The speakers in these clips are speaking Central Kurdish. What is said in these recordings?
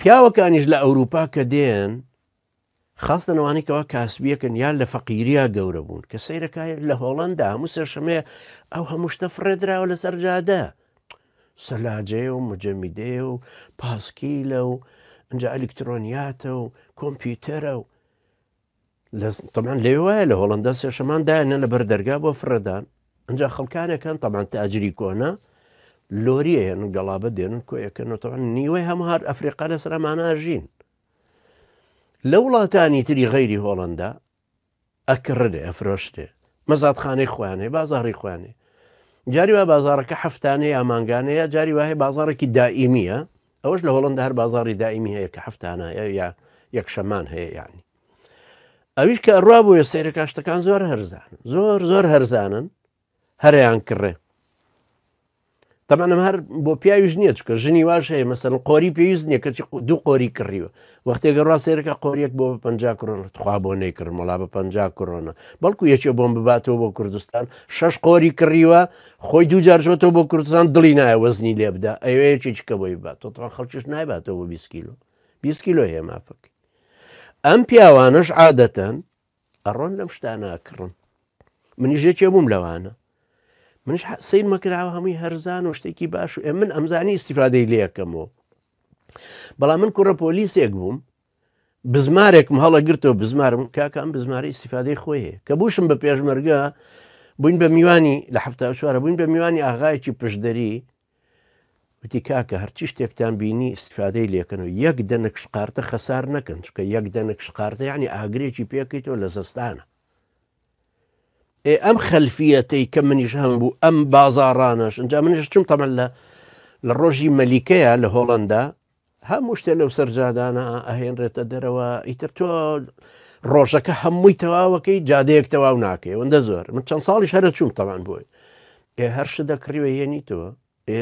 پیاوەکانیش لە ئەوروپا کە دێن خاستنەوانێکەوە کاسبیەکەن یان لە فەقیریا گەورە بوون کە سەیرەکە لە هۆڵندا هەموو سێشەمەیە ئەو هەموو شتە فڕێدراوە لە سەرجادە سەلاجەیە و مجەمیدەیە و پاسکیلە و ئەنجا ئەلکترۆنیاتە و کۆمپیوتەرە و طبعاً لێ وایە لە هۆڵندا سێشەمان دایانە لە بەردەرگا بۆ فرەدان ئەنجا خەڵکانەکەن طبعاً تاجری کۆنا لۆریە هێن گەڵابە دێنن کۆیەکەنەوە طبعاً نیوەی هەموو هەر ئەفریقا لە سەرماناژین لە وڵاتانی تری غەیری هۆڵندا ئەکڕێ ئەفرۆشتێ مەزادخانەی خوانێ بازاڕی خوانێ جاری وا بازارەکە هەفتانەیە ئامانگانەیە جاری وایە بازارێکی دائیمیە ئەوەش لە هۆڵندا هەر بازاری دائیمی هەیە کە هەفتانەیە یا یەکشەمان هەیە یعنی ئەویش کە ڕوا بووە سەیرە شتەکان زۆر هەرزانن زۆر هەرزانن هەریان کڕێ تەمانم هەر بۆ پیاویش نییە چکە ژنی واش هەیە مەسەن قۆری پێویست نییە کە دوو قۆری کڕیوە وەختێگە ڕوا سێرەکە قۆریەک بۆ 50 کڕۆنە خوا بۆ نەیکرد مەڵا بە 50 کڕۆنە بەڵکو یەکێ بۆم بباتەوە بۆ کوردستان 6 قۆری کڕیوە خۆی دوو جارژۆتەوە بۆ کوردستان دڵی نایە وەزنی لێ بدە ئەوەیەکی چکە بۆی بات تۆ خەڵکیش نایباتەوە بۆ 20 کیلۆ 20 کیلۆ هەیە مافەکەی ئەم پیاوانش عادەتەن ئەڕۆن لەم شتاناکڕن منیش یەکێ بووم لەوانە منش سیر مەکراوە هەمووی هەرزان و شتێکی باش و من ئەمزانی ئیسیفادەی لێەکەمەوە بەڵام من کوڕە پۆلیسێک بووم بزمارێکم هەڵە گرتەوە بزمارم کاکە ئەم بزمارە ئیسیفادەی خۆیە کە بووشم بە پێشمەرگە بووین بە میوانی لە هەفتە چوارە بووین بە میوانی ئاغایەکی پشدەری وتی کاکە هەرچی شتێکتان بینی ئیسیفادەی لێکەنەوە یەک دەنک شقارتە خەسار نەکەن چکە یەک دەنک شقارتە یعنی ئاگرێکی پێکەیتەوە لە زستانە ئەم خەلفیەتەی کە منیش هەم بوو ئەم بازاڕانەش ئەنجا منیش چم تەمەن لە ڕۆژی مەلیکەیە لە هۆڵندا هەموو شتێ لەو سەرجادانە ئەهێنرێتە دەرەوە ئیتر تۆ ڕۆژەکە هەمووی تەواوەکەی جادەیەک تەواو ناکەی وەندە زۆر من چەند ساڵی هەرە چوم تەوان بۆی هەر شت دەکڕیوە هێنیتەوە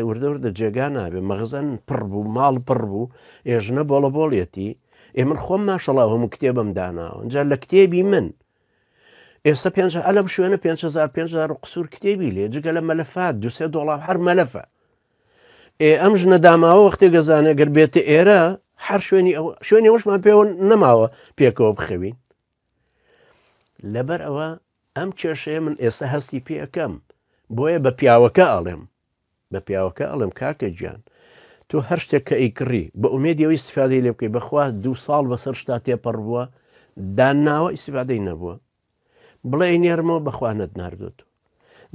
وردە جێگا نابێ مەغزەن پڕ بوو ماڵ پڕ بوو ێژنە بۆڵە بۆڵێتی من خۆم ماشەڵاو هەموو کتێبم داناوە ئەنجا لە کتێبی من ئێستا ئەلم شوێنە 5,000 قسوور کتێبی لێ جگە لە مەلەفات $2 هەر مەلەفە ئەم ژنە داماوە وەختی گەزانە گەر بێتە ئێرە هەر شوێنی وەشمان پێوە نەماوە پێکەوە بخەوین لەبەر ئەوە ئەم کێشەیە من ئێستا هەستی پێەکەم بۆیە بە پیاوەکە ئەڵێم کاکە گیان تۆ هەر شتێک کە ئەیکڕی بە ئومێدیەوەی ئیسیفادەی لێ بکەی بەخوا 2 ساڵ بەسەر شتا تێپەڕ بووە داناوە ئیسیفادەی نەبووە بڵێ نێرمەوە بەخوا نەتناردوت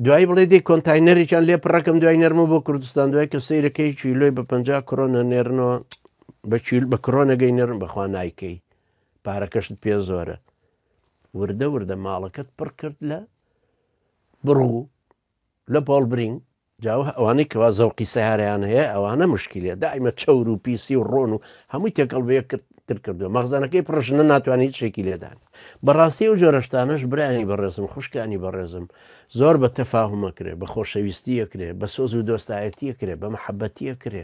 دوای بڵێ دەی کۆنتاینەرێکیان لێ پڕەکەم دوای نەرمە بۆ کوردستان دوای کە سەیرەکەی چیلۆی بە 50 کڕۆنە نێرنەوە بە کڕۆنەگەی نەرم بەخوا نایکەی پارەکەشت پێ زۆرە وردە ماڵەکەت پڕ کرد لە بڕوو لە پۆڵبرینگ جاوە ئەوانەی کەوا زەوقی سەیارەیان هەیە ئەوانە مشکلێ دائیمە چەور و پیسی و ڕۆن و هەمووی تێکەڵبەیە کردووە مەغزانەکەی پڕژنە ناتوانێت شتێکی لێدان بەڕاستی و جۆرەشتانەش برایانی بەڕێزم خوشکانی بەڕێزم زۆر بە تەفاهمەکرێ بە خۆشەویستیەکرێ بە سۆز و دۆستایەتیەکرێ بە مەحەبەتیەکرێ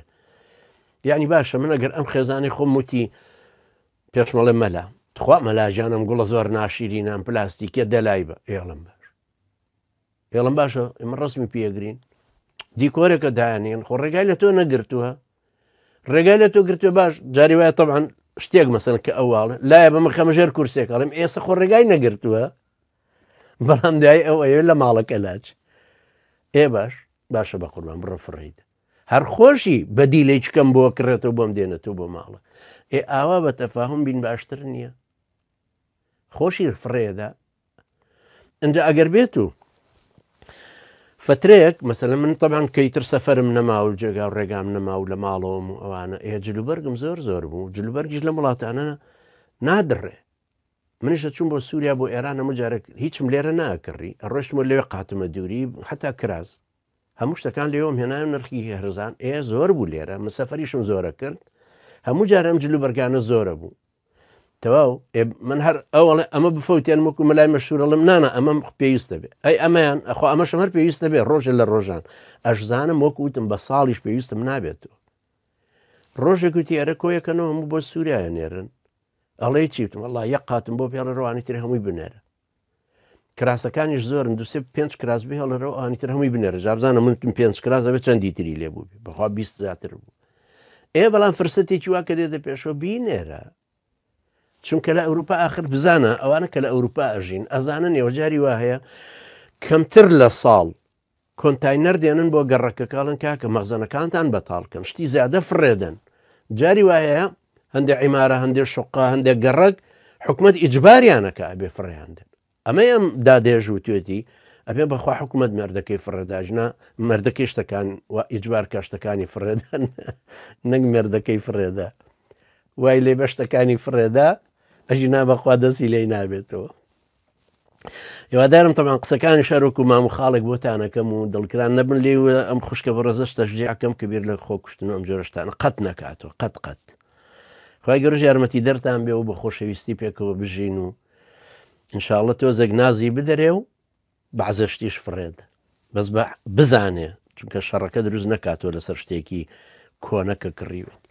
یعنی باشە من ئەگەر ئەم خێزانی خۆم وتی پێشمەڵێ مەلا تخوا مەلاجانم گوڵە زۆر ناشیرینان پلاستیکە دەلای بە ئێڵم باشە ئێمە ڕسمی پێگرین دیکۆرێکە دایانێن خۆ ڕێگای لە تۆ نەگرتووە ڕێگای لە تۆ گرتووە باش جاری وایە تەبعاً شتێک مەسەن کە ئەوواڵە لایە بەمە خەمەژێر کورسێکڵم ئێستا خۆ ڕێگای نەگرتووە بەڵام دوای ئەوە لە ماڵەکە لاچ باشە بە قوربان بڕە فڕیت هەر خۆشی بەدیلەی چکەم بۆ کڕێتەوە بۆم دێنێتەوە بۆ ماڵە ئاوا بە تەفاهم بین باشتر نییە خۆشی فڕێدا ئەنجا ئەگەر بێت و فترێک مەسەلەن من طبعاً کەیتر سەفەرم نەما و جێگا و ڕێگام نەما و لە ماڵەوەم و ئەوانە جلوبەرگم زۆر بوو جلوبەرگیش لە وڵاتانە نادڕێ منیشە چوون بۆ سووریا بۆ ئێران هەموو جارێک هیچم لێرە ناکڕی ئەڕۆشتمە لەوێ قاتمە دووری حتا کراس هەموو شتەکان لێوەم هێنایم نرخی هەرزان زۆر بوو لێرە من سەفەریشم زۆرە کرد هەموو جارە ئەم جلوبەرگانە زۆرە بوو تەواو من هەر ئەوڵێ ئەمە بفەوتیان وەکو مەلای مەشهورەڵم نانە ئەمە پێویستە بێ ئەمەیان ئەخۆ ئەمەشم هەر پێویستە بێ ڕۆژە لە ڕۆژان ئەشزانم وەکو وتم بە ساڵیش پێویستم نابێتەوە ڕۆژێک وتی ئەرە کۆیەکەنەوە هەموو بۆ سووریایە نێرن ئەڵێ چیتم وەڵڵا یەک قاتم بۆ پێڵە ڕەوانی تر هەمووی بنێرە کراسەکانیش زۆرن 2-5 کراس بێ هەڵەرەوە ئەوانی تر هەمووی بنێرە جابزانە من 5 کراس دەبێت چەندی تری لێ بوو بێ بەخوا 20 زیاتر بوو بەڵام فرسەتێکی وا کە دێتە پێشەوە بینێرە چونکە لە ئەوروپا آخر بزانە ئەوانە کە لە ئەوروپا ئەژین ئەزانن نێوەجاری وا هەیە کەمتر لە ساڵ کۆنتاینەر دێنن بۆ گەڕەکەکڵن کاکە مەخزنەکانتان بەتاڵکەن شتی زیادە فرێدن جاری وایە هەندێک عیمارە هەندێک شقا هەندێک گەڕک حکومت ئیجباریانەکە ئەبێ فڕیاندن ئەمە ئەم دادێژ و توێتی ئەبێ بەخوا حکومت مێردەکەی فڕێداژنا مردەکەی شتەکان و ئیجبار کاشتەکانی فرێدان نەک مێردەکەی فرێدا وای لێ بەشتەکانی فرێدا ئەژینا بەخوا دەستی لێی نابێتەوە هیوادارم تەمان قسەکانی شەرۆک و مام و خاڵێک بۆتانەکەم و دڵکران نەبن لێ ئەم خوشکە بە ڕێزەش تەشجیعکەم کە بیر لە خۆ کوشتن ئەم جۆرەشتانە قەت نەکاتەوە قەت خی گەڕژ یارمەتی دەرتان بێ و بە خۆشەویستی پێکەوە بژین و ئینشاءڵە تۆزێک نازی بدەرێ و بەعزەشتیش فڕێت بەس بزانێ چونکە شەڕەکە دروست نەکاتەوە لەسەر شتێکی کۆنەکە کڕیوێت